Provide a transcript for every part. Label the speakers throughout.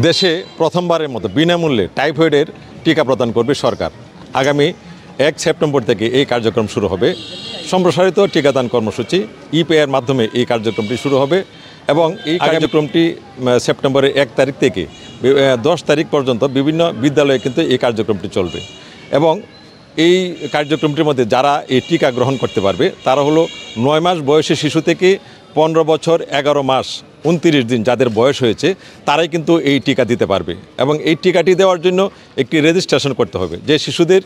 Speaker 1: দেশে প্রথমবারের মতো বিনামূল্যে টাইফয়েডের টিকা প্রদান করবে সরকার। আগামী 1 সেপ্টেম্বর থেকে এই কার্যক্রম শুরু হবে। সম্প্রসারিত টিকাদান কর্মসূচি ইপিআইয়ের মাধ্যমে এই কার্যক্রমটি শুরু হবে এবং এই কার্যক্রমটি সেপ্টেম্বরের 1 তারিখ থেকে 10 তারিখ পর্যন্ত বিভিন্ন বিদ্যালয়ে কিন্তু এই কার্যক্রমটি চলবে। এবং এই কার্যক্রমটির মধ্যে যারা এই টিকা গ্রহণ করতে পারবে তারা হলো 9 মাস বয়সী শিশু থেকে 15 বছর 11 মাস 29 দিন যাদের বয়স হয়েছে তারাই কিন্তু এই টিকা দিতে পারবে। এবং এই টিকাটি দেওয়ার জন্য একটি রেজিস্ট্রেশন করতে হবে। যে শিশুদের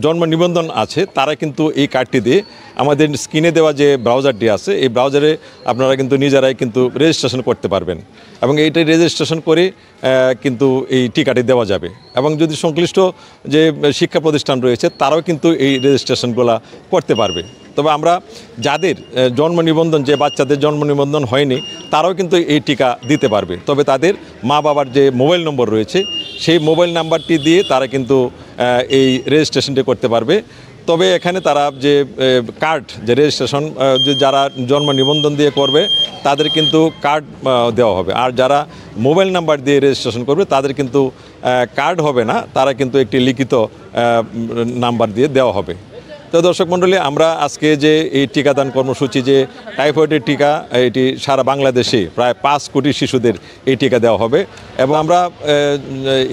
Speaker 1: জন্ম নিবন্ধন আছে তারা কিন্তু এই কার্ডটি দিয়ে আমাদের স্ক্রিনে দেওয়া যে ব্রাউজারটি আছে এই ব্রাউজারে আপনারা কিন্তু নিজেরাই কিন্তু রেজিস্ট্রেশন করতে পারবেন এবং এইটাই রেজিস্ট্রেশন করে কিন্তু এই টিকাটি দেওয়া যাবে। এবং যদি সংশ্লিষ্ট যে শিক্ষা প্রতিষ্ঠান রয়েছে তারাও কিন্তু এই রেজিস্ট্রেশনগুলো করতে পারবে। তবে আমরা যাদের জন্ম নিবন্ধন যে বাচ্চাদের জন্ম নিবন্ধন হয়নি তারাও কিন্তু এই টিকা দিতে পারবে। তবে তাদের মা বাবার যে মোবাইল নম্বর রয়েছে সেই মোবাইল নাম্বারটি দিয়ে তারা কিন্তু এই রেজিস্ট্রেশনটি করতে পারবে। তবে এখানে তারা যে কার্ড যে রেজিস্ট্রেশন যারা জন্ম নিবন্ধন দিয়ে করবে তাদের কিন্তু কার্ড দেওয়া হবে, আর যারা মোবাইল নাম্বার দিয়ে রেজিস্ট্রেশন করবে তাদের কিন্তু কার্ড হবে না, তারা কিন্তু একটি লিখিত নাম্বার দিয়ে দেওয়া হবে। তো দর্শক মণ্ডলী, আমরা আজকে যে এই টিকাদান কর্মসূচি যে টাইফয়েডের টিকা এটি সারা বাংলাদেশে প্রায় 5 কোটি শিশুদের এই টিকা দেওয়া হবে এবং আমরা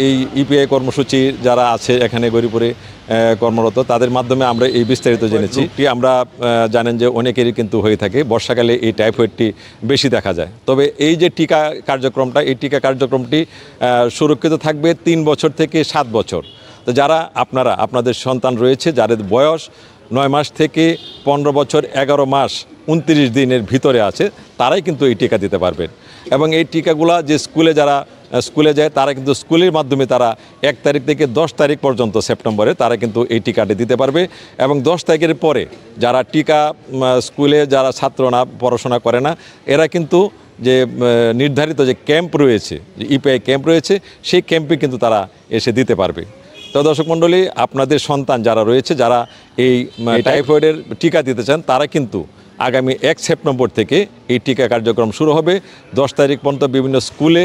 Speaker 1: এই ইপিআই কর্মসূচি যারা আছে এখানে গরিপুরে কর্মরত তাদের মাধ্যমে আমরা এই বিস্তারিত জেনেছি। আমরা জানেন যে অনেকেরই কিন্তু হয়ে থাকে, বর্ষাকালে এই টাইফয়েডটি বেশি দেখা যায়। তবে এই যে টিকা কার্যক্রমটা এই টিকা কার্যক্রমটি সুরক্ষিত থাকবে 3 বছর থেকে 7 বছর। তো যারা আপনাদের সন্তান রয়েছে যাদের বয়স 9 মাস থেকে 15 বছর 11 মাস 29 দিনের ভিতরে আছে তারাই কিন্তু এই টিকা দিতে পারবেন। এবং এই টিকাগুলা যে যারা স্কুলে যায় তারা কিন্তু স্কুলের মাধ্যমে তারা 1 তারিখ থেকে 10 তারিখ পর্যন্ত সেপ্টেম্বরে তারা কিন্তু এই টিকাটি দিতে পারবে। এবং 10 তারিখের পরে যারা টিকা স্কুলে যারা ছাত্ররা পড়াশোনা করে না এরা কিন্তু যে নির্ধারিত যে ক্যাম্প রয়েছে, যে ইপিআই ক্যাম্প রয়েছে সেই ক্যাম্পে কিন্তু তারা এসে দিতে পারবে। তো দর্শক মণ্ডলী, আপনাদের সন্তান যারা রয়েছে যারা এই টাইফয়েডের টিকা দিতে চান তারা কিন্তু আগামী 1 সেপ্টেম্বর থেকে এই টিকা কার্যক্রম শুরু হবে। 10 তারিখ পর্যন্ত বিভিন্ন স্কুলে,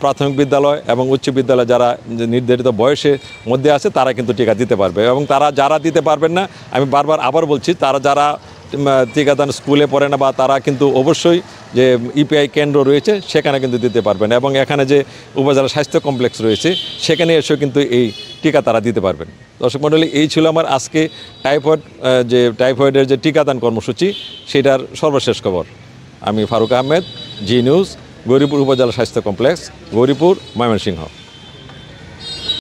Speaker 1: প্রাথমিক বিদ্যালয় এবং উচ্চ বিদ্যালয় যারা নির্ধারিত বয়সের মধ্যে আছে তারা কিন্তু টিকা দিতে পারবে। এবং তারা যারা দিতে পারবেন না, আমি বারবার আবার বলছি, তারা যারা টিকাদান স্কুলে পড়ে না বা তারা কিন্তু অবশ্যই যে ইপিআই কেন্দ্র রয়েছে সেখানে কিন্তু দিতে পারবেন। এবং এখানে যে উপজেলা স্বাস্থ্য কমপ্লেক্স রয়েছে সেখানে এসেও কিন্তু এই টিকা তারা দিতে পারবেন। দর্শক মণ্ডলী, এই ছিল আমার আজকে টাইফয়েডের যে টিকাদান কর্মসূচি সেটার সর্বশেষ খবর। আমি ফারুক আহমেদ, জি নিউজ, গৌরীপুর উপজেলা স্বাস্থ্য কমপ্লেক্স, গৌরীপুর, ময়মনসিংহ।